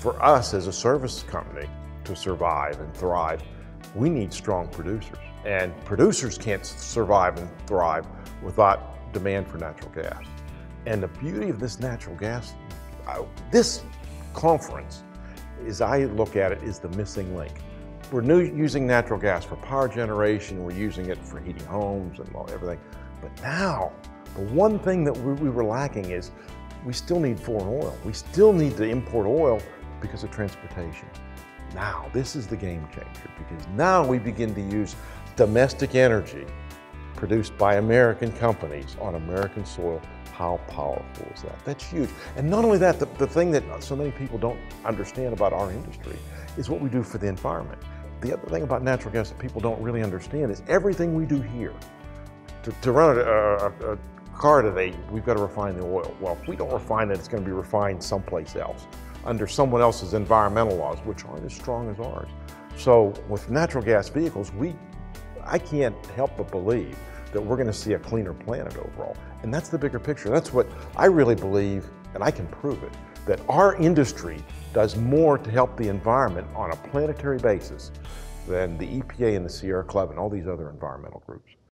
For us as a service company to survive and thrive, we need strong producers. And producers can't survive and thrive without demand for natural gas. And the beauty of this natural gas, this conference, as I look at it, is the missing link. We're using natural gas for power generation, we're using it for heating homes and everything. But now, the one thing that we were lacking is we still need foreign oil. We still need to import oil because of transportation. Now, this is the game changer, because now we begin to use domestic energy produced by American companies on American soil. How powerful is that? That's huge. And not only that, the thing that so many people don't understand about our industry is what we do for the environment. The other thing about natural gas that people don't really understand is everything we do here. To run a car today, we've got to refine the oil. Well, if we don't refine it, it's going to be refined someplace else under someone else's environmental laws, which aren't as strong as ours. So with natural gas vehicles, I can't help but believe that we're going to see a cleaner planet overall. And that's the bigger picture. That's what I really believe, and I can prove it, that our industry does more to help the environment on a planetary basis than the EPA and the Sierra Club and all these other environmental groups.